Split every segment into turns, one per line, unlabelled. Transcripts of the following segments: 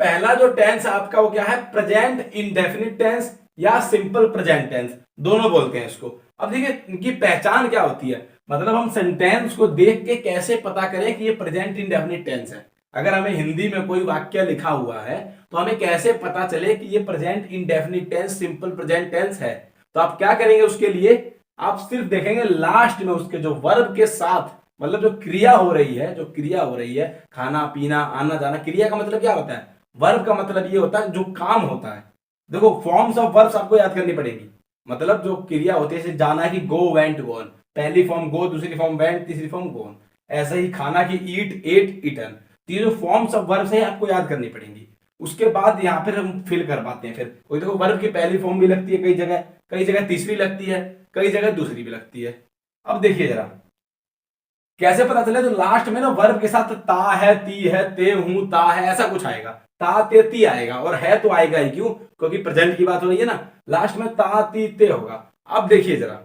पहला जो टेंस आपका वो क्या है, प्रेजेंट इंडेफिनिट टेंस या सिंपल प्रेजेंट टेंस, दोनों बोलते हैं इसको। अब देखिए इनकी पहचान क्या होती है, मतलब हम सेंटेंस को देख के कैसे पता करें कि ये प्रेजेंट इंडेफिनिट टेंस है। अगर हमें हिंदी में कोई वाक्य लिखा हुआ है तो हमें कैसे पता चले कि ये present indefinite tense simple present tense है। तो आप क्या करेंगे, उसके लिए आप सिर्फ देखेंगे लास्ट में उसके जो वर्ब के साथ, मतलब जो क्रिया हो रही है, जो क्रिया हो रही है, खाना पीना आना जाना, क्रिया का मतलब क्या होता है, वर्ब का मतलब ये होता है जो काम होता है। देखो फॉर्म्स ऑफ वर्ब्स आपको याद करनी पड़ेगी, मतलब जो क्रिया होती है, जैसे जाना की गो वेंट गोन, पहली फॉर्म गो, दूसरी फॉर्म वेंट, तीसरी फॉर्म गोन। ऐसे ही खाना की ईट एट ईटन। तो ये जो फॉर्म्स ऑफ वर्ब्स है आपको याद करनी पड़ेंगी। उसके बाद यहाँ पर हम फिल कर पाते हैं। फिर कोई देखो वर्ब की पहली फॉर्म भी लगती है कई जगह तीसरी लगती है, कई जगह दूसरी भी लगती है। अब देखिए जरा कैसे पता चले, तो लास्ट में ना वर्ब के साथ ता है, ती है, ते हूं, ता है, ऐसा कुछ आएगा। ता ते ती आएगा, और है तो आएगा ही, क्यों, क्योंकि प्रेजेंट की बात हो रही है ना। लास्ट में ता ती ते होगा। अब देखिए जरा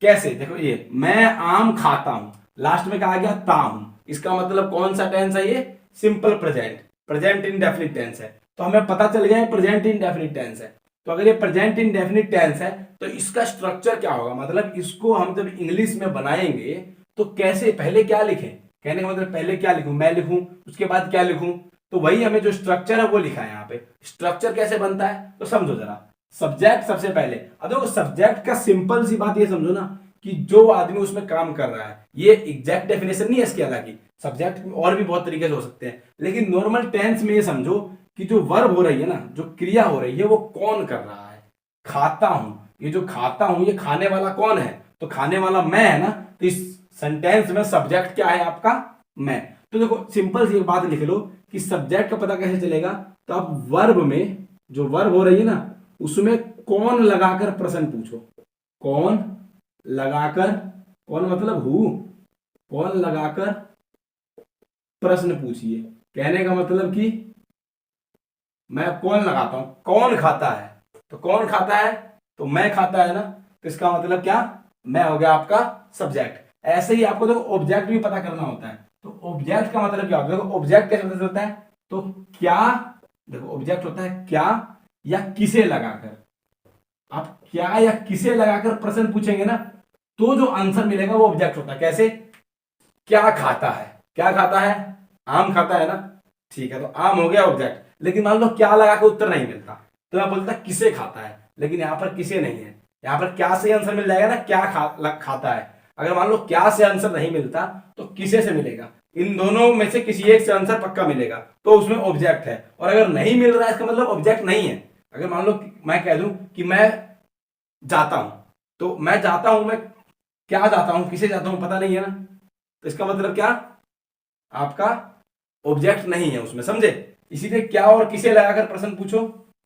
कैसे, देखो ये मैं आम खाता हूं, लास्ट में कहा गया ता हूं, इसका मतलब कौन सा टेंस है, ये simple present, present indefinite tense है। तो हमें पता चल गया प्रेजेंट इंडेफिनिट टेंस है। तो अगर ये प्रेजेंट इंडेफिनिट टेंस है तो इसका स्ट्रक्चर क्या होगा, मतलब इसको हम जब इंग्लिश में बनाएंगे तो कैसे, पहले क्या लिखें, कहने का मतलब पहले क्या लिखूं, मैं लिखूं, उसके बाद क्या लिखूं। तो वही हमें जो स्ट्रक्चर है वो लिखा है यहाँ पे। स्ट्रक्चर कैसे बनता है तो समझो जरा। सब्जेक्ट सबसे पहले, अब देखो सब्जेक्ट का सिंपल सी बात ये समझो ना, कि जो आदमी उसमें काम कर रहा है, ये एग्जैक्ट डेफिनेशन नहीं है इसकी, हालांकि सब्जेक्ट और भी बहुत तरीके से हो सकते हैं, लेकिन नॉर्मल टेंस में ये समझो कि जो वर्ब हो रही है ना, जो क्रिया हो रही है, वो कौन कर रहा है, खाता हूं। ये जो खाता हूं ये खाने वाला कौन है, तो खाने वाला मैं है ना। तो इस सेंटेंस में सब्जेक्ट क्या है आपका, मैं। तो देखो सिंपल सी एक बात लिख लो कि सब्जेक्ट का पता कैसे चलेगा, तो आप वर्ब में जो वर्ब हो रही है ना उसमें कौन लगाकर प्रश्न पूछो, कौन लगाकर, कौन मतलब हु, कौन लगाकर प्रश्न पूछिए। कहने का मतलब कि मैं कौन लगाता हूं, कौन खाता है, तो कौन खाता है, तो मैं खाता है ना। तो इसका मतलब क्या, मैं हो गया आपका सब्जेक्ट। ऐसे ही आपको देखो ऑब्जेक्ट भी पता करना होता है। तो ऑब्जेक्ट का मतलब क्या होता है, देखो ऑब्जेक्ट कैसे पता चलता है, तो क्या, देखो ऑब्जेक्ट होता है क्या या किसे लगाकर। आप क्या या किसे लगाकर प्रश्न पूछेंगे ना, तो जो आंसर मिलेगा वो ऑब्जेक्ट होता है। कैसे, क्या खाता है, क्या खाता है, आम खाता है ना, ठीक है, तो आम हो गया ऑब्जेक्ट। लेकिन मान लो क्या लगा के उत्तर नहीं मिलता, तो मैं बोलता किसे खाता है, लेकिन यहां पर किसे नहीं है, यहां पर क्या से आंसर मिल जाएगा ना, क्या खाता है। अगर मान लो क्या से आंसर नहीं मिलता तो किसे से मिलेगा, इन दोनों में से किसी एक से आंसर पक्का मिलेगा, तो उसमें ऑब्जेक्ट है। और अगर नहीं मिल रहा है इसका मतलब ऑब्जेक्ट नहीं है। अगर मान लो मैं कह दूं कि मैं जाता हूं, तो मैं जाता हूं, मैं क्या जाता हूं, किसे जाता हूं, पता नहीं है ना, तो इसका मतलब क्या, आपका ऑब्जेक्ट नहीं है उसमें, समझे। इसीलिए क्या और किसे लगाकर प्रश्न पूछो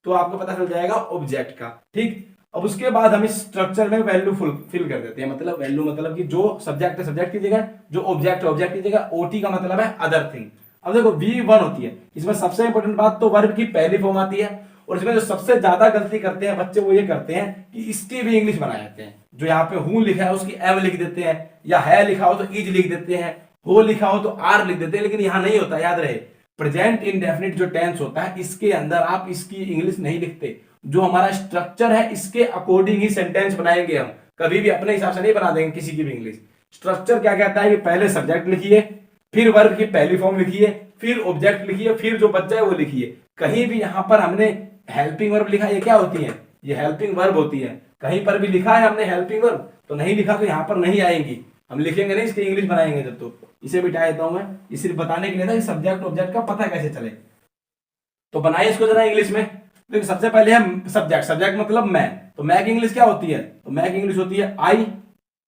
तो आपको पता चल जाएगा ऑब्जेक्ट का, ठीक। अब उसके बाद हम इस स्ट्रक्चर में वैल्यू फिल कर देते हैं, मतलब वैल्यू मतलब कि जो सब्जेक्ट है सब्जेक्ट की जगह, जो ऑब्जेक्ट है ऑब्जेक्ट की जगह, ओटी का मतलब है अदर थिंग। अब देखो V1 होती है, इसमें सबसे इंपॉर्टेंट बात तो वर्ब की पहली फॉर्म आती है। और इसमें जो सबसे ज्यादा गलती करते हैं बच्चे वो ये करते हैं कि इसकी भी इंग्लिश बना जाते हैं। जो यहाँ पे हूं लिखा है उसकी एम लिख देते हैं, या है लिखा हो तो इज लिख देते हैं, हो लिखा हो तो आर लिख देते हैं, लेकिन यहां नहीं होता, याद रहे। प्रेजेंट इंडेफिनिट जो टेंस होता है इसके अंदर आप इसकी इंग्लिश नहीं लिखते। जो हमारा स्ट्रक्चर है इसके अकॉर्डिंग ही सेंटेंस बनाएंगे हम, कभी भी अपने हिसाब से नहीं बना देंगे किसी की भी इंग्लिश। स्ट्रक्चर क्या कहता है कि पहले सब्जेक्ट लिखिए, फिर वर्ब की पहली फॉर्म लिखिए, फिर ऑब्जेक्ट लिखिए, फिर जो बच्चा है वो लिखिए। कहीं भी यहां पर हमने हेल्पिंग वर्ब लिखा, ये क्या होती है, ये हेल्पिंग वर्ब होती है। कहीं पर भी लिखा है हमने हेल्पिंग वर्ब तो नहीं लिखा, तो यहां पर नहीं आएंगी, हम लिखेंगे नहीं, इसकी इंग्लिश बनाएंगे जब। तो इसे बिठा देता हूं मैं, ये सिर्फ बताने के लिए था कि सब्जेक्ट ऑब्जेक्ट का पता कैसे चले। तो बनाइए इसको जरा इंग्लिश में। देखिए सबसे पहले है सब्जेक्ट, सब्जेक्ट मतलब मैं, तो मैं की इंग्लिश क्या होती है, तो मैं की इंग्लिश होती है आई।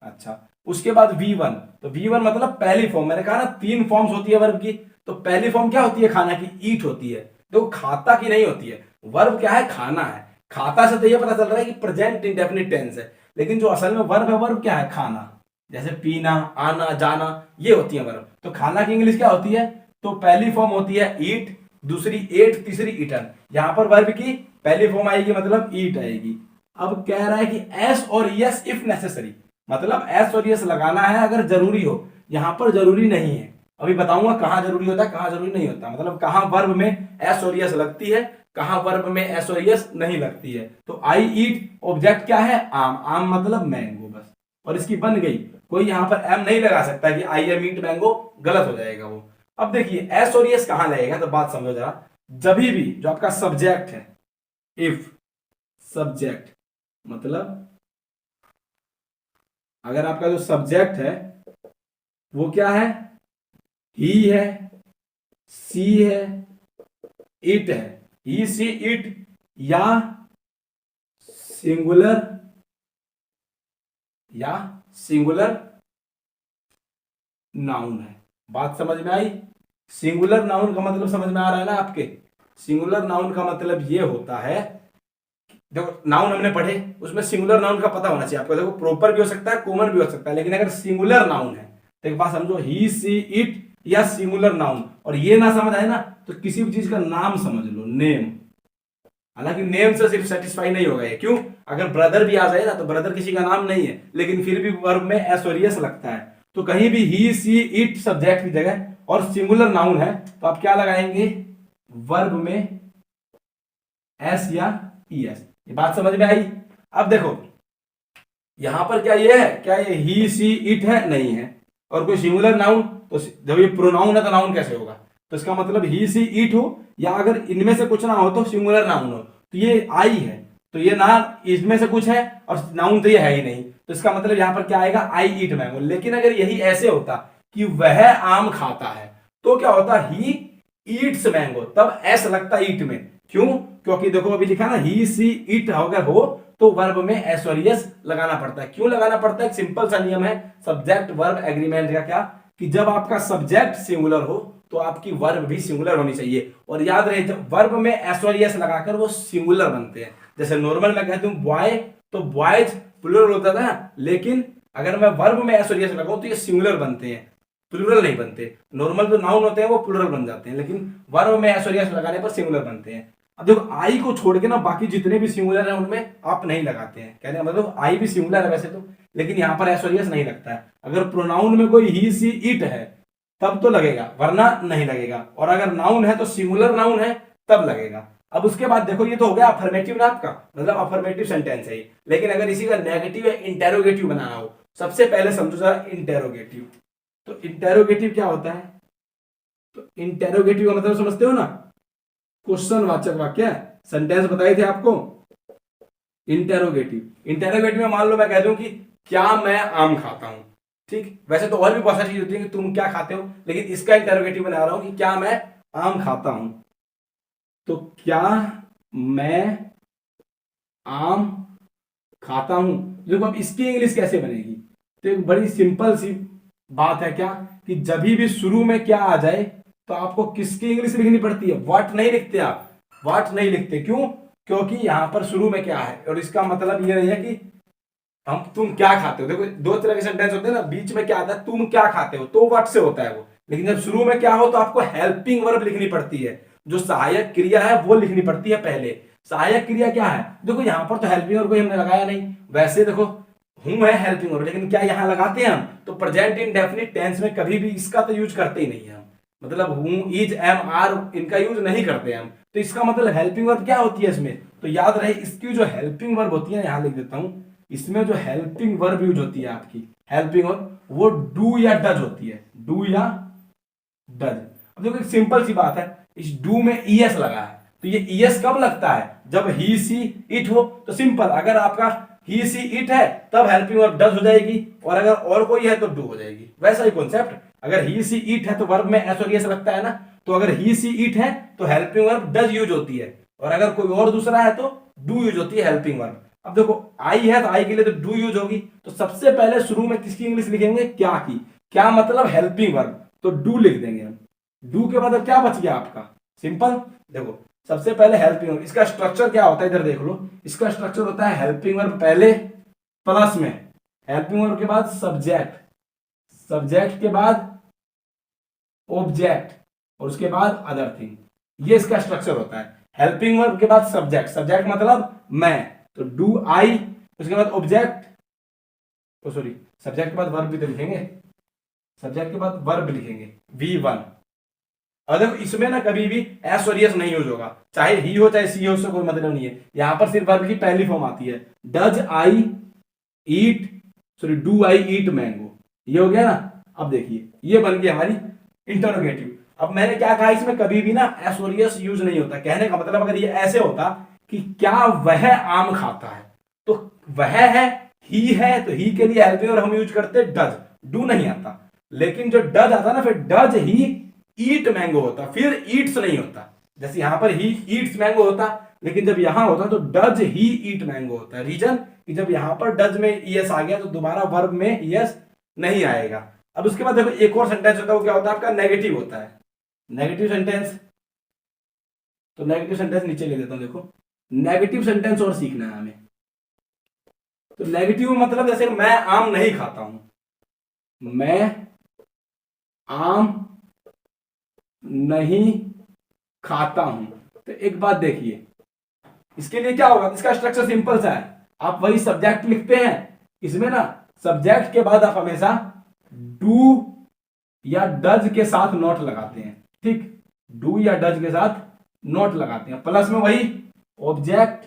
अच्छा, उसके बाद V1, तो V1 मतलब पहली फॉर्म, मैंने कहा ना 3 फॉर्म्स होती है वर्ब की, तो पहली फॉर्म क्या होती है, खाना की, ईट होती है। तो खाता की नहीं होती है, वर्ब क्या है, खाना है। खाता से तो ये पता चल रहा है कि प्रेजेंट इंडेफिनिट टेंस है, लेकिन जो असल में वर्ब है, वर्ब क्या है, खाना। जैसे पीना, आना, जाना, ये होती है वर्ब। तो खाना की इंग्लिश क्या होती है, तो पहली फॉर्म होती है ईट, दूसरी एट, तीसरी ईटन। यहां पर वर्ब की पहली फॉर्म आएगी मतलब ईट आएगी। अब कह रहा है कि एस और यस इफ नेसेसरी, मतलब एस और यस लगाना है अगर जरूरी हो, यहां पर जरूरी नहीं है। अभी बताऊंगा कहाँ जरूरी होता है कहाँ जरूरी नहीं होता, मतलब कहाँ वर्ब में एस और यस लगती है, कहाँ वर्ब में एस और यस नहीं लगती है। तो आई ईट ऑब्जेक्ट क्या है, आम, आम मतलब मैंगो बस, और इसकी बन गई। कोई यहाँ पर एम नहीं लगा सकता कि आई एम ईट मैंगो, गलत हो जाएगा वो। अब देखिए एस और यस कहाँ लगेगा, तो बात समझो जरा। जब भी जो आपका सब्जेक्ट है, इफ सब्जेक्ट मतलब अगर आपका जो सब्जेक्ट है वो क्या है, ही है, सी है, इट है, ही सी इट, या सिंगुलर, या सिंगुलर नाउन है। बात समझ में आई? सिंगुलर नाउन का मतलब समझ में आ रहा है ना आपके? सिंगुलर नाउन का मतलब ये होता है, देखो नाउन हमने पढ़े, उसमें सिंगुलर नाउन का पता होना चाहिए आपको। देखो प्रॉपर भी हो सकता है, कॉमन भी हो सकता है, लेकिन अगर सिंगुलर नाउन है तो एक बात समझो, ही सी इट या सिंगुलर नाउन, और ये ना समझ आए ना तो किसी भी चीज का नाम समझ लो, नेम। हालांकि नेम से सिर्फ सेटिस्फाई नहीं होगा ये, क्यों? अगर ब्रदर भी आ जाए ना तो ब्रदर किसी का नाम नहीं है, लेकिन फिर भी वर्ब में एस और यस लगता है। तो कहीं भी ही सी इट सब्जेक्ट की जगह और सिंगुलर नाउन है तो आप क्या लगाएंगे, वर्ब में एस या ई एस। ये बात समझ में आई? अब देखो यहां पर क्या ये है, क्या ये ही सी इट है, नहीं है, और कोई सिंगुलर नाउन, तो जब ये प्रोनाउन है तो नाउन कैसे होगा? तो इसका मतलब ही सी इट हो, या अगर इनमें से कुछ ना हो तो सिंगुलर नाउन हो, तो ये आई है, तो ये ना इसमें से कुछ है और नाउन तो ये है ही नहीं, तो इसका मतलब यहां पर क्या आएगा, आई ईट मैंगो। लेकिन अगर यही ऐसे होता कि वह आम खाता है, तो क्या होता, ही ईट्स मैंगो, तब एस लगता ईट में। क्यों? क्योंकि देखो अभी लिखा ना ही सी इट अगर हो तो वर्ब में एस और यस लगाना पड़ता है। क्यों लगाना पड़ता है? सिंपल सा नियम है सब्जेक्ट वर्ब एग्रीमेंट का, क्या कि जब आपका सब्जेक्ट सिंगुलर हो तो आपकी वर्ब भी सिंगुलर होनी चाहिए। और याद रहे जब वर्ब में एस और यस लगाकर वो सिंगुलर बनते हैं। जैसे नॉर्मल मैं कहता हूं बॉय, तो बॉयज प्लूरल होता था, लेकिन अगर मैं वर्ब में एस और यस लगाऊं तो ये सिंगुलर बनते हैं, प्लूरल नहीं बनते। नॉर्मल जो नाउन होते हैं वो प्लूरल बन जाते हैं, लेकिन वर्ब में एस और यस लगाने पर सिंगुलर बनते हैं। अब देखो आई को छोड़ के ना बाकी जितने भी सिंगुलर हैं उनमें आप नहीं लगाते हैं, कहने का मतलब आई भी सिंगुलर है वैसे तो, लेकिन यहाँ पर एस और यस नहीं लगता है। अगर प्रोनाउन में कोई ही सी इट है तब तो लगेगा, वरना नहीं लगेगा। और अगर नाउन है तो सिंगुलर नाउन है तब लगेगा। अब उसके बाद देखो ये तो हो गया अफर्मेटिव ना आपका, मतलब अफर्मेटिव सेंटेंस है ये। लेकिन अगर इसी का नेगेटिव या इंटेरोगेटिव बनाना हो, सबसे पहले समझो जरा इंटेरोगेटिव। तो इंटेरोगेटिव क्या होता है? तो इंटेरोगेटिव का मतलब समझते हो ना, क्वेश्चन वाचक वाक्य, सेंटेंस बताए थे आपको। इंटेरोगेटिव, इंटेरोगेटिव में मान लो मैं कह दूं कि क्या मैं आम खाता हूं, ठीक। वैसे तो और भी बहुत सारी चीज होती है कि तुम क्या खाते हो, लेकिन इसका इंटेरोगेटिव बना रहा हूं कि क्या मैं आम खाता हूं। तो क्या मैं आम खाता हूं, देखो अब इसकी इंग्लिश कैसे बनेगी? तो एक बड़ी सिंपल सी बात है, क्या कि जब भी शुरू में क्या आ जाए तो आपको किसकी इंग्लिश लिखनी पड़ती है, व्हाट नहीं लिखते आप, व्हाट नहीं लिखते। क्यों? क्योंकि यहां पर शुरू में क्या है, और इसका मतलब ये नहीं है कि हम तुम क्या खाते हो। देखो दो तरह के सेंटेंस होते हैं ना, बीच में क्या आता है, तुम क्या खाते हो, तो व्हाट से होता है वो। लेकिन जब शुरू में क्या हो तो आपको हेल्पिंग वर्ब लिखनी पड़ती है, जो सहायक क्रिया है वो लिखनी पड़ती है पहले। सहायक क्रिया क्या है, देखो यहां पर तो हेल्पिंग वर्ब कोई हमने लगाया नहीं, वैसे देखो हूं है हेल्पिंग वर्ब, लेकिन क्या यहां लगाते हैं हम? तो प्रेजेंट इंडेफिनिट टेंस में कभी भी इसका तो यूज करते ही नहीं है हम, मतलब हूं, इज, एम, आर इनका यूज नहीं करते हम। तो इसका मतलब हेल्पिंग वर्ब क्या होती है इसमें, तो याद रहे इसकी जो हेल्पिंग वर्ब होती है, यहां लिख देता हूं, इसमें जो हेल्पिंग वर्ब यूज होती है आपकी, हेल्पिंग वर्ब वो डू या डज होती है, डू या डज। अब देखो एक सिंपल सी बात है, इस डू में ईएस लगा है, तो ये ईएस कब लगता है, जब ही सी इट हो। तो सिंपल, अगर आपका ही सी इट है तब हेल्पिंग वर्ब डज हो जाएगी, और अगर और कोई है तो डू हो जाएगी। वैसा ही कॉन्सेप्ट, अगर ही सी इट है तो वर्ब में एस और एस लगता है ना, तो अगर ही सी इट है तो हेल्पिंग वर्ब डज यूज होती है, और अगर कोई और दूसरा है तो डू यूज होती है हेल्पिंग वर्ब। अब देखो आई है तो आई के लिए तो डू यूज होगी, तो सबसे पहले शुरू में किसकी इंग्लिश लिखेंगे, क्या की, क्या मतलब हेल्पिंग वर्ब, तो डू लिख देंगे हम। डू के बाद क्या बच गया आपका, सिंपल। देखो सबसे पहले हेल्पिंग वर्ब, इसका स्ट्रक्चर क्या होता है इधर देख लो, इसका स्ट्रक्चर होता है हेल्पिंग वर्ब पहले प्लस में, हेल्पिंग वर्ब के बाद सब्जेक्ट, सब्जेक्ट के बाद ऑब्जेक्ट, और उसके बाद अदर थिंग। ये इसका स्ट्रक्चर होता है। हेल्पिंग वर्ब के बाद सब्जेक्ट, सब्जेक्ट मतलब मैं, तो डू आई, उसके बाद ऑब्जेक्ट, सॉरी सब्जेक्ट के बाद वर्ब भी तो लिखेंगे, सब्जेक्ट के बाद वर्ब लिखेंगे V1। और देखो इसमें ना कभी भी एस और यस नहीं यूज होगा, चाहे ही हो चाहे सी हो, उससे कोई मतलब नहीं है। यहां पर सिर्फ वर्ब की पहली फॉर्म आती है, does I eat, sorry do I eat mango, ये हो गया ना। अब देखिए ये बन गई हमारी इंटरोगेटिव। अब मैंने क्या कहा, इसमें कभी भी ना एस और यस यूज नहीं होता। कहने का मतलब अगर ये ऐसे होता कि क्या वह आम खाता है, तो वह है, ही है, तो ही के लिए हेल्पिंग और हम यूज करते डज, डू नहीं आता। लेकिन जो डज आता ना, फिर डज ही ईट मैंगो होता, फिर ईट्स नहीं होता। जैसे यहां पर ही ईट्स मैंगो होता, लेकिन जब यहां होता तो डज ही ईट मैंगो होता है। रीजन कि जब यहां पर डज में ईएस आ गया तो दोबारा वर्ब में ईएस नहीं आएगा। अब उसके बाद देखो एक और सेंटेंस होता है, वो क्या होता है आपका, नेगेटिव होता है। नेगेटिव सेंटेंस, तो नेगेटिव सेंटेंस नीचे ले देता हूं। देखो नेगेटिव सेंटेंस और सीखना है हमें। तो नेगेटिव मतलब जैसे मैं आम नहीं खाता हूं, मैं आम नहीं खाता हूं। तो एक बात देखिए, इसके लिए क्या होगा, इसका स्ट्रक्चर सिंपल सा है। आप वही सब्जेक्ट लिखते हैं, इसमें ना सब्जेक्ट के बाद आप हमेशा डू या डज के साथ नॉट लगाते हैं। ठीक, डू या डज के साथ नॉट लगाते हैं, प्लस में वही ऑब्जेक्ट,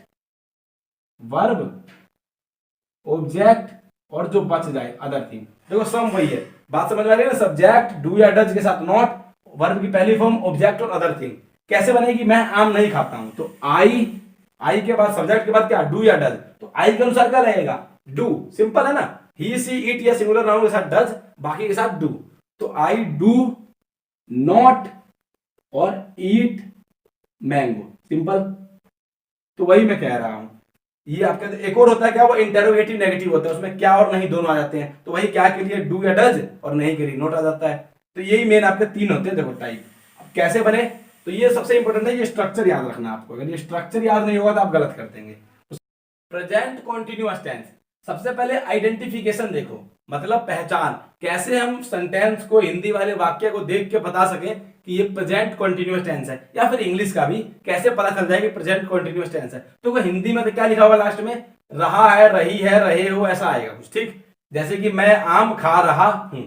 वर्ब, ऑब्जेक्ट और जो बच जाए अदर थिंग। देखो सम वही है, बात समझ में आ रही है ना। सब्जेक्ट डू या डज के साथ नॉट, वर्ब की पहली फॉर्म ऑब्जेक्ट और अदर थिंग। कैसे बनेगी, मैं आम नहीं खाता हूं, तो आई के बाद सब्जेक्ट के बाद क्या, डू या डज, तो आई के अनुसार क्या रहेगा, डू। सिंपल है ना, ही सी इट या सिंगुलर नाउन के साथ डज, बाकी के साथ डू। तो आई डू नॉट और ईट मैंगो, सिंपल। तो वही मैं कह रहा हूं, ये आपका एक और होता है क्या, वो इंटेरोगेटिव नेगेटिव होता है, उसमें क्या और नहीं दोनों आ जाते हैं। तो वही क्या के लिए डू या डज, और नहीं के लिए नॉट आ जाता है। तो यही मेन आपके तीन होते हैं देखो टाइप। कैसे बने, तो ये सबसे इंपॉर्टेंट है, ये स्ट्रक्चर याद रखना आपको। अगर ये स्ट्रक्चर याद नहीं होगा तो आप गलत कर देंगे। प्रेजेंट कॉन्टिन्यूअस टेंस, सबसे पहले आइडेंटिफिकेशन देखो, मतलब पहचान। कैसे हम सेंटेंस को, हिंदी वाले वाक्य को देख के बता सके कि ये प्रेजेंट कॉन्टिन्यूअस टेंस है, या फिर इंग्लिश का भी कैसे पता चल जाए कि प्रेजेंट कॉन्टिन्यूअस टेंस है। तो हिंदी में तो क्या लिखा होगा लास्ट में, रहा है, रही है, रहे हो, ऐसा आएगा कुछ। ठीक, जैसे कि मैं आम खा रहा हूं,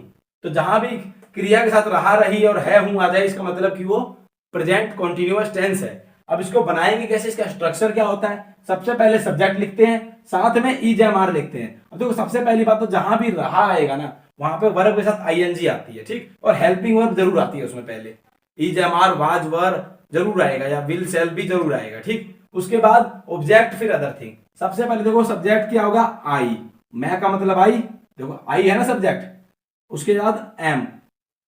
तो जहां भी क्रिया के साथ रहा, रही और है, हूं आ जाए, इसका मतलब कि वो प्रेजेंट कॉन्टिन्यूअस टेंस है। अब इसको बनाएंगे कैसे, इसका स्ट्रक्चर क्या होता है, सबसे पहले सब्जेक्ट लिखते हैं, साथ में ईजेएमआर लिखते हैं। अब देखो सबसे पहली बात तो जहां भी रहा आएगा ना, वहां पे वर्ब के साथ आईएनजी आती है। ठीक, और हेल्पिंग वर्ब जरूर आती है उसमें, पहले ईजेएमआर, वाज, वर जरूर आएगा, या विल, शैल भी जरूर आएगा। ठीक, उसके बाद ऑब्जेक्ट, फिर अदर थिंग। सबसे पहले देखो सब्जेक्ट क्या होगा, आई, मैं का मतलब आई, देखो आई है ना सब्जेक्ट, उसके बाद एम,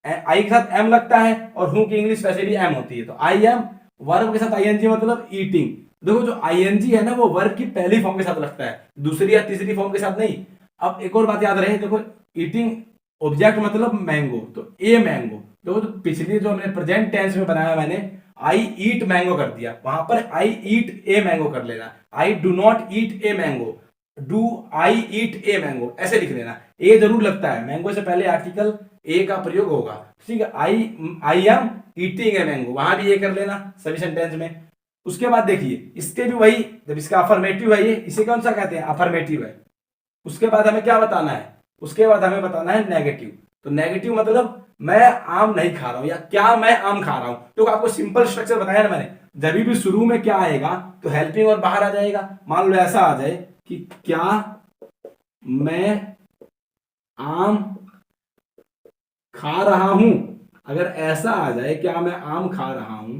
आई के साथ एम लगता है, और हूं की इंग्लिश वैसे भी एम होती है, तो आई एम। वर्ब के साथ आईएनजी मतलब ईटिंग। देखो जो आईएनजी है ना, वो वर्ब की पहली फॉर्म के साथ लगता है, दूसरी या तीसरी फॉर्म के साथ नहीं। अब एक और बात याद रहे, देखो ईटिंग ऑब्जेक्ट मतलब मैंगो, तो ए मैंगो। देखो तो पिछली जो हमने प्रेजेंट टेंस में बनाया, मैंने आई ईट मैंगो कर दिया, वहां पर आई ईट ए मैंगो कर लेना। I do not eat a mango, do I eat A mango, ऐसे लिख लेना। ए जरूर लगता है, मैंगो से पहले आर्टिकल ए का प्रयोग होगा। ठीक है, I am eating a mango, वहां भी ए कर लेना सभी सेंटेंस में। उसके बाद देखिए इसके भी वही, जब इसका अफर्मेटिव है, ये इसे कौन सा कहते हैं, अफर्मेटिव है। उसके बाद हमें क्या बताना है, उसके बाद हमें बताना है नेगेटिव। तो नेगेटिव मतलब मैं आम नहीं खा रहा हूं, या क्या मैं आम खा रहा हूं। तो आपको सिंपल स्ट्रक्चर बताया ना मैंने, जब भी शुरू में क्या आएगा तो हेल्पिंग और बाहर आ जाएगा। मान लो ऐसा आ जाए कि क्या मैं आम खा रहा हूं, अगर ऐसा आ जाए क्या मैं आम खा रहा हूं,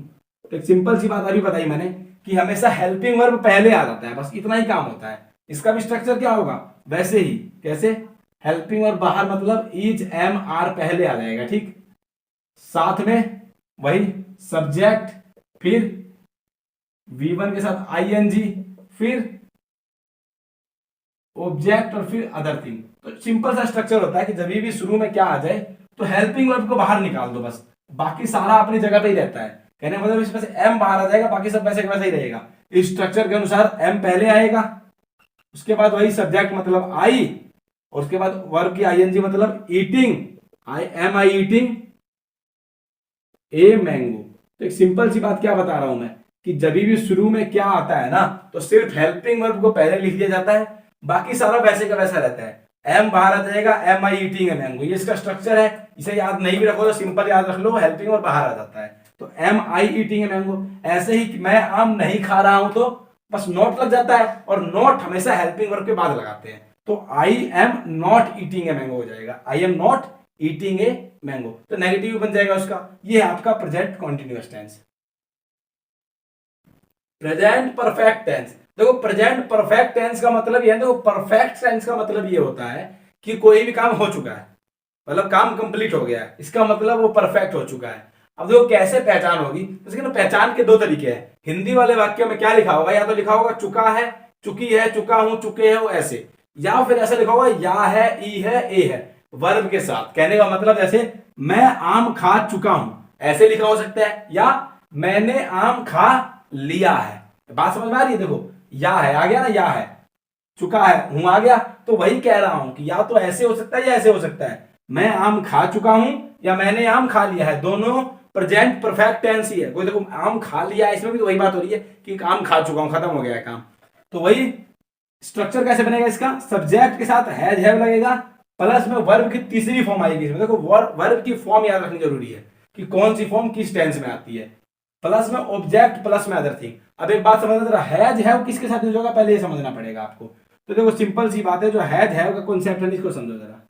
तो एक सिंपल सी बात अभी बताई मैंने कि हमेशा हेल्पिंग वर्ब पहले आ जाता है, बस इतना ही काम होता है। इसका भी स्ट्रक्चर क्या होगा, वैसे ही। कैसे, हेल्पिंग और बाहर मतलब इज, एम, आर पहले आ जाएगा। ठीक, साथ में वही सब्जेक्ट, फिर V1 के साथ आईएनजी, फिर ऑब्जेक्ट और फिर अदर थिंग। तो सिंपल सा स्ट्रक्चर होता है कि जब भी शुरू में क्या आ जाए तो हेल्पिंग वर्ब को बाहर निकाल दो, बस बाकी सारा अपनी जगह पे ही रहता है। कहने मतलब इसमें से एम बाहर आ जाएगा, बाकी सब वैसे वैसे ही रहेगा। इस स्ट्रक्चर के अनुसार एम पहले आएगा, उसके बाद वही सब्जेक्ट मतलब आई, और उसके बाद वर्ब की आईएनजी मतलब eating, I am I eating a mango. तो एक सिंपल सी बात क्या बता रहा हूं मैं, कि जब भी शुरू में क्या आता है ना, तो सिर्फ हेल्पिंग वर्ब को पहले लिख दिया जाता है, बाकी सारा वैसे का वैसा रहता है। एम बाहर आ जाएगा, am I eating a mango, ये इसका स्ट्रक्चर है। इसे याद नहीं भी रखो तो सिंपल याद रख लो, हेल्पिंग और बाहर आ जाता है। तो am I eating a mango, ऐसे ही मैं आम नहीं खा रहा हूं तो बस नॉट लग जाता है, और नॉट हमेशा हेल्पिंग वर्ब के बाद लगाते हैं, तो I am not eating a mango हो जाएगा, I am not eating a mango, तो नेगेटिव बन जाएगा उसका। ये है आपका present continuous tense. Present perfect tense, देखो प्रेजेंट परफेक्ट टेंस का मतलब ये है, देखो परफेक्ट टेंस का मतलब ये होता है कि कोई भी काम हो चुका है, मतलब काम कंप्लीट हो गया है, इसका मतलब वो परफेक्ट हो चुका है। अब देखो कैसे पहचान होगी, जैसे ना पहचान के दो तरीके हैं। हिंदी वाले वाक्य में क्या लिखा होगा, या तो लिखा होगा चुका है, चुकी है, चुका हूं, चुके हो, ऐसे, या फिर ऐसे लिखा होगा या है, ई है, ए है, वर्ब के साथ। कहने का मतलब जैसे मैं आम खा चुका हूं, ऐसे लिखा हो सकता है, या मैंने आम खा लिया है। बात समझ में आ रही है? देखो या है आ गया ना, या है, चुका है हूं आ गया, तो वही कह रहा हूं कि या तो ऐसे हो सकता है या ऐसे हो सकता है, मैं आम खा चुका हूं या मैंने आम खा लिया है, दोनों प्रेजेंट परफेक्ट टेंस ही है। कोई देखो आम खा लिया, इसमें भी तो वही बात हो रही है कि आम खा चुका हूं, खत्म हो गया है काम। तो वही स्ट्रक्चर कैसे बनेगा इसका, सब्जेक्ट के साथ हैव लगेगा, प्लस में वर्ब की तीसरी फॉर्म आएगी इसमें। देखो वर्ब की फॉर्म याद रखनी जरूरी है कि कौन सी फॉर्म किस टेंस में आती है, प्लस में ऑब्जेक्ट, प्लस में अदर थिंग। अब एक बात समझना जरा, हैज हैव किसके साथ यूज होगा, पहले ये समझना पड़ेगा आपको। तो देखो सिंपल सी बात है, जो हैज हैव का कॉन्सेप्ट है इसको समझो जरा।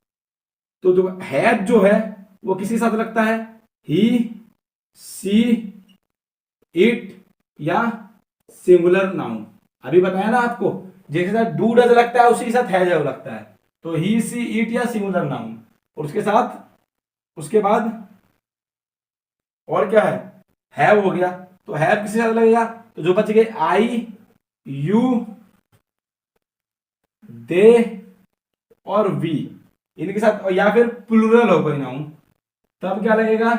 तो देखो हैज जो है वो किसके साथ लगता है, ही, सी, इट या सिंगुलर नाउन। अभी बताया ना आपको, जिसके साथ डू डज लगता है उसी के साथ हैज हैव लगता है, तो ही, सी, इट या सिंगुलर नाउन। और उसके साथ उसके बाद और क्या है, हैव हो गया, तो हैव किसके साथ लगेगा, तो जो बच गए आई, यू, दे और वी, इनके साथ, और या फिर प्लूरल हो कोई नाउन, तब क्या लगेगा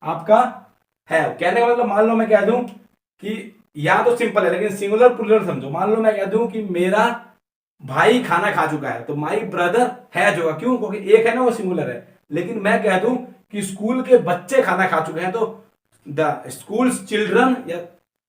आपका हैव। कहने का मतलब मान लो मैं कह दूं कि, या तो सिंपल है लेकिन सिंगुलर प्लूरल समझो, मान लो मैं कह दूं कि मेरा भाई खाना खा चुका है, तो माई ब्रदर हैज होगा, क्यों, क्योंकि एक है ना वो सिंगुलर है। लेकिन मैं कह दूं कि स्कूल के बच्चे खाना खा चुके हैं, तो द स्कूल्स चिल्ड्रन, या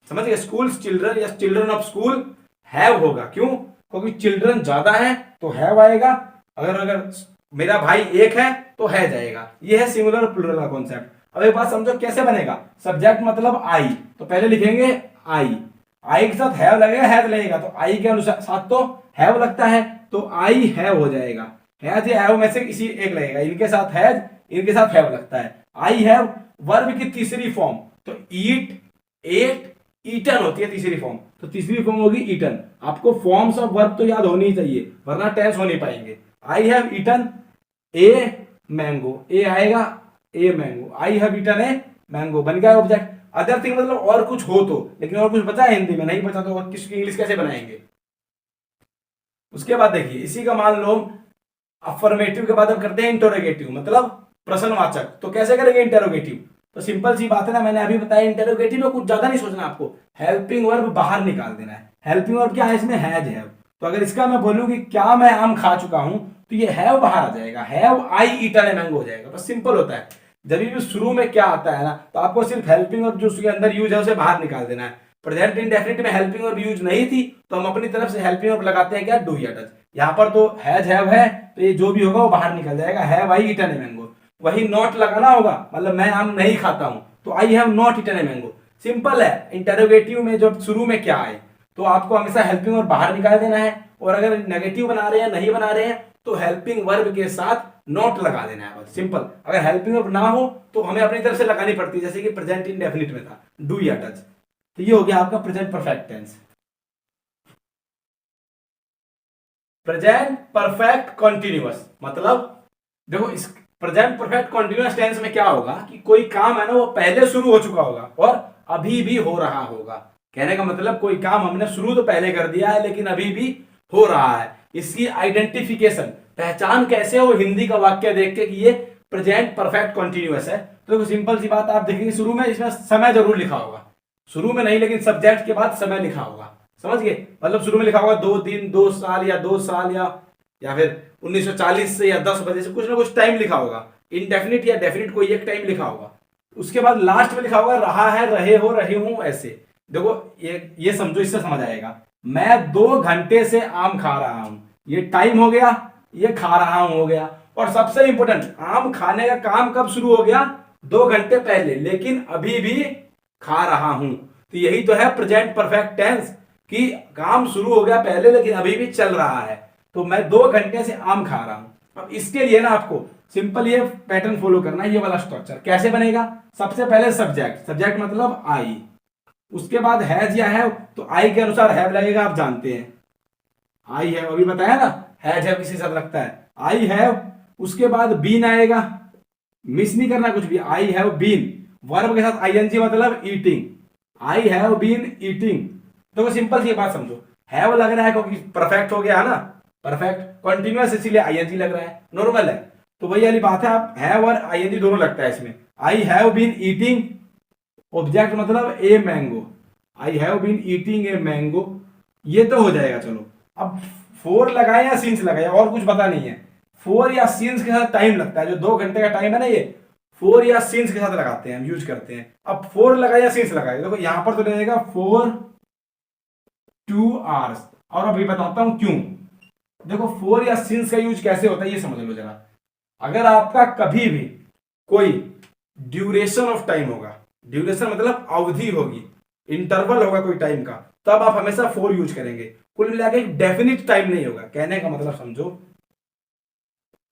समझ गए, स्कूल्स चिल्ड्रन या चिल्ड्रन ऑफ स्कूल हैव होगा, क्यों, क्योंकि चिल्ड्रन ज्यादा है तो हैव आएगा, अगर अगर मेरा भाई एक है तो है जाएगा। ये है सिंगुलर प्लूरल का कॉन्सेप्ट। अब एक बात समझो कैसे बनेगा, सब्जेक्ट मतलब आई, तो पहले लिखेंगे आई, आई के साथ हैव लगेगा, हैव लगेगा, तो आई के अनुसार साथ तो हैव लगता है, तो आई हैव हो जाएगा, हैज या हैव में से किसी एक लगेगा, इनके साथ हैज, इनके साथ हैव लगता है, आई हैव। वर्ब की तीसरी फॉर्म तो ईट, एट, ईटन होती है तीसरी फॉर्म, तो तीसरी फॉर्म होगी ईटन। आपको फॉर्म्स ऑफ वर्ब तो याद होनी ही चाहिए, वरना टेंस हो नहीं पाएंगे। I have eaten a mango, a आएगा, a mango, I have eaten a mango, बन गया ऑब्जेक्ट। अदर थिंग मतलब और कुछ हो तो, लेकिन और कुछ बचा है हिंदी में, नहीं बचा तो और किसकी इंग्लिश कैसे बनाएंगे। उसके बाद देखिए इसी का मान लो अफर्मेटिव के बाद हम करते हैं इंटरोगेटिव, मतलब प्रश्नवाचक। तो कैसे करेंगे इंटरोगेटिव, तो सिंपल सी बात है ना, मैंने अभी बताया इंटरोगेटिव में कुछ ज्यादा नहीं सोचना आपको, हेल्पिंग वर्ब बाहर निकाल देना है। हेल्पिंग वर्ब क्या है इसमें, हैज हैव। तो अगर इसका मैं बोलूं कि क्या मैं आम खा चुका हूं, तो ये हैव बाहर आ जाएगा, have I eaten a mango हो जाएगा। बस सिंपल होता है, जब भी शुरू में क्या आता है ना, तो आपको सिर्फ हेल्पिंग वर्ब जो उसके अंदर यूज है उसे बाहर निकाल देना है। प्रेजेंट इंडेफिनिट में हेल्पिंग वर्ब यूज नहीं थी, तो हम अपनी तरफ से हेल्पिंग वर्ब लगाते हैं क्या, डू या डज। यहाँ पर तो हैज हैव है, तो ये जो भी होगा वो बाहर निकल जाएगा, have I eaten a mango. वही नॉट लगाना होगा, मतलब मैं आम नहीं खाता हूं, तो I have not eaten a mango. Simple है, इंटरोगेटिव में जब शुरू में क्या आए तो आपको हमेशा हेल्पिंग वर्ब बाहर निकाल देना है, और अगर नेगेटिव बना रहे हैं, नहीं बना रहे हैं, तो हेल्पिंग वर्ब के साथ नॉट लगा देना है, बस सिंपल। अगर हेल्पिंग वर्ब ना हो तो हमें अपनी तरफ से लगानी पड़ती है, जैसे कि प्रेजेंट इंडेफिनिट में था डू या डज। तो ये हो गया आपका present perfect tense. Present perfect continuous मतलब, देखो इस प्रेजेंट परफेक्ट कॉन्टिन्यूअस टेंस में क्या होगा कि कोई काम है ना वो पहले शुरू हो चुका होगा और अभी भी हो रहा होगा। कहने का मतलब कोई काम हमने शुरू तो पहले कर दिया है लेकिन अभी भी हो रहा है। इसकी आइडेंटिफिकेशन, पहचान कैसे हो, हिंदी का वाक्य देख के कि ये प्रेजेंट परफेक्ट कॉन्टिन्यूअस है। तो सिंपल सी बात, आप देखेंगे शुरू में इसमें समय जरूर लिखा होगा, शुरू में नहीं लेकिन सब्जेक्ट के बाद समय लिखा होगा, समझ गए। मतलब शुरू में लिखा होगा 2 दिन, 2 साल, या 2 साल, या फिर 1940 से, या 10 बजे से, कुछ ना कुछ टाइम लिखा होगा, इनडेफिनिट या डेफिनिट कोई एक टाइम लिखा होगा। उसके बाद लास्ट में लिखा होगा रहा है, रहे हो, रही हूं, ऐसे। देखो ये समझो, इससे समझ आएगा। मैं 2 घंटे से आम खा रहा हूं, ये टाइम हो गया, ये खा रहा हूं हो गया। और सबसे इंपॉर्टेंट, आम खाने का काम कब शुरू हो गया? 2 घंटे पहले, लेकिन अभी भी खा रहा हूं। तो यही तो है प्रेजेंट परफेक्ट टेंस, कि काम शुरू हो गया पहले लेकिन अभी भी चल रहा है। तो मैं 2 घंटे से आम खा रहा हूं। अब इसके लिए ना आपको सिंपल ये पैटर्न फॉलो करना है, ये वाला स्ट्रक्चर कैसे बनेगा? सबसे पहले सब्जेक्ट, सब्जेक्ट मतलब आई, उसके बाद हैज या हैव, तो आई के अनुसार हैव लगेगा, आप जानते हैं आई हैव, अभी बताया ना, हैज हैव किसी साथ लगता है, आई हैव। उसके बाद बीन आएगा, मिस नहीं करना कुछ भी, आई हैव बीन, वर्ब के साथ आईएनजी मतलब eating, I have been eating. तो सिंपल सी बात समझो, हैव लग रहा है क्योंकि परफेक्ट हो गया है ना, परफेक्ट कंटिन्यूअस, इसीलिए आईएनजी लग रहा है, नॉर्मल है। तो वही वाली बात है, आप हैव और आईएनजी दोनों लगता है इसमें। I have been eating, object मतलब a mango, I have been eating a mango, ये तो हो जाएगा। चलो अब फोर लगाए या सीन्स लगाए, और कुछ पता नहीं है। फोर या सीन्स के साथ टाइम लगता है, जो 2 घंटे का टाइम है ना, ये फोर या सीन्स के साथ लगाते हैं, यूज करते हैं। अब फोर लगाए या सीन्स लगाए, देखो यहां पर तो लगेगा 4 2 hours, और अभी बताता हूं क्यों। देखो फोर या सीन्स का यूज कैसे होता है ये समझ लो जरा। अगर आपका कभी भी कोई ड्यूरेशन ऑफ टाइम होगा, ड्यूरेशन मतलब अवधि होगी, इंटरवल होगा कोई टाइम का, तब आप हमेशा फोर यूज करेंगे। कुल मिला के डेफिनिट टाइम नहीं होगा, कहने का मतलब समझो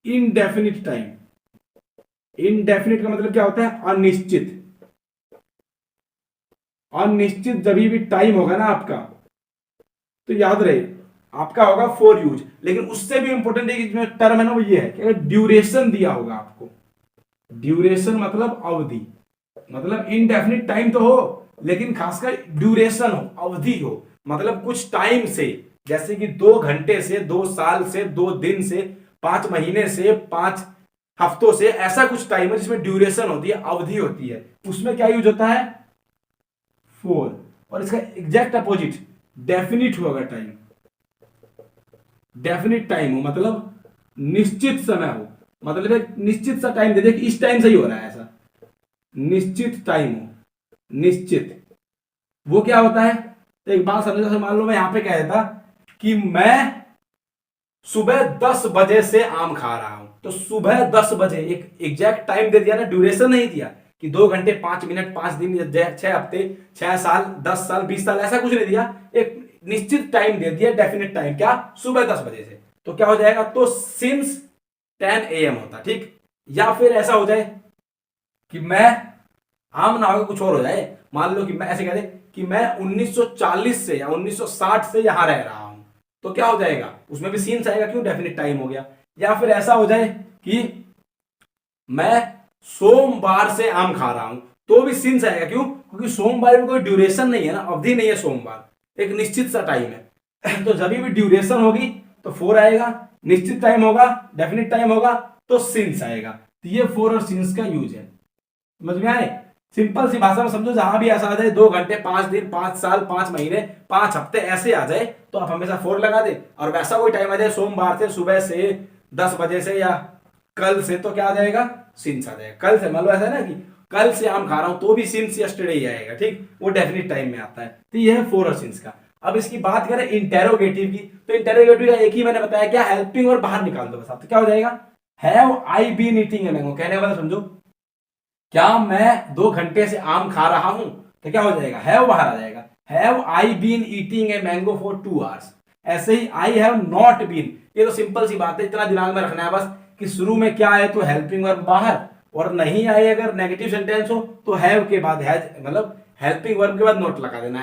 इनडेफिनिट टाइम। इनडेफिनिट का मतलब क्या होता है? अनिश्चित। अनिश्चित जब भी टाइम होगा ना आपका, तो याद रहे आपका होगा फोर यूज। लेकिन उससे भी इंपॉर्टेंट है कि जो टर्म है ना वो ये है कि ड्यूरेशन दिया होगा आपको। ड्यूरेशन मतलब अवधि, मतलब इनडेफिनिट टाइम तो हो लेकिन खासकर ड्यूरेशन हो, अवधि हो, मतलब कुछ टाइम से, जैसे कि 2 घंटे से, 2 साल से, 2 दिन से, 5 महीने से, 5 हफ्तों से, ऐसा कुछ टाइम है जिसमें ड्यूरेशन होती है, अवधि होती है, उसमें क्या यूज होता है? फोर। और इसका एग्जैक्ट अपोजिट डेफिनिट होगा टाइम। डेफिनिट टाइम हो मतलब निश्चित समय हो, मतलब एक निश्चित सा टाइम दे दे कि इस टाइम से ही हो रहा है, ऐसा निश्चित टाइम हो। निश्चित वो क्या होता है? तो एक बात समझो, जैसे मान लो मैं यहां पे कह देता कि मैं सुबह 10 बजे से आम खा रहा हूं, तो सुबह 10 बजे एक एग्जैक्ट टाइम दे दिया ना, ड्यूरेशन नहीं दिया कि 2 घंटे 5 मिनट 5 दिन 6 हफ्ते 6 साल 10 साल 20 साल, ऐसा कुछ नहीं दिया, एक निश्चित टाइम दे दिया, डेफिनेट टाइम, क्या? सुबह 10 बजे से। तो क्या हो जाएगा? तो सिंस 10 AM होता, ठीक। या फिर ऐसा हो जाए कि मैं आम ना हो कुछ और हो जाए, मान लो कि मैं ऐसे कह दे कि मैं 1940 से या 1960 से यहां रह रहा हूं, तो क्या हो जाएगा? उसमें भी सीन्स आएगा, क्यों? डेफिनेट टाइम हो गया। या फिर ऐसा हो जाए कि मैं सोमवार से आम खा रहा हूं, तो भी सीन्स आएगा, क्यों? क्योंकि सोमवार में कोई ड्यूरेशन नहीं है ना, अवधि नहीं है, सोमवार एक निश्चित सा टाइम है। तो जब भी ड्यूरेशन होगी तो फोर आएगा, निश्चित टाइम होगा, डेफिनेट टाइम होगा, तो सिंस आएगा। तो ये फोर और सिंस का यूज है, समझ में आए? सिंपल सी भाषा में समझो, जहां भी ऐसा आ जाए 2 घंटे 5 दिन 5 साल 5 महीने 5 हफ्ते ऐसे आ जाए, तो आप हमेशा फोर लगा दे। और वैसा कोई टाइम आ जाए सोमवार से सुबह से 10 बजे से या कल से, तो क्या आ जाएगा? सिंस आ जाएगा। कल से मान लो ऐसा है ना कि कल से आम खा रहा हूं, तो भी सिंस यस्टरडे ही आएगा, ठीक, वो डेफिनेट टाइम में आता है। तो ये है फोर और सिंस का। अब इसकी बात करें इंटेरोगेटिव की, तो इंटेरोगेटिव का एक ही मैंने बताया, क्या? हेल्पिंग, और बाहर निकाल दो बस आप, तो क्या हो जाएगा? Have I been eating a mango, कहने वाला समझो, क्या मैं 2 घंटे से आम खा रहा हूं, तो क्या हो जाएगा? हैव बाहर आ जाएगा। Have I been eating a mango for 2 hours। ऐसे ही आई हैव नॉट बीन, ये तो सिंपल सी बात है, इतना दिमाग में रखना है बस कि शुरू में क्या आए तो हेल्पिंग वर्ब बाहर, और नहीं आए अगर नेगेटिव सेंटेंस हो तो हैव के बाद हैज, मतलब हेल्पिंग वर्ब के बाद नॉट लगा देना है।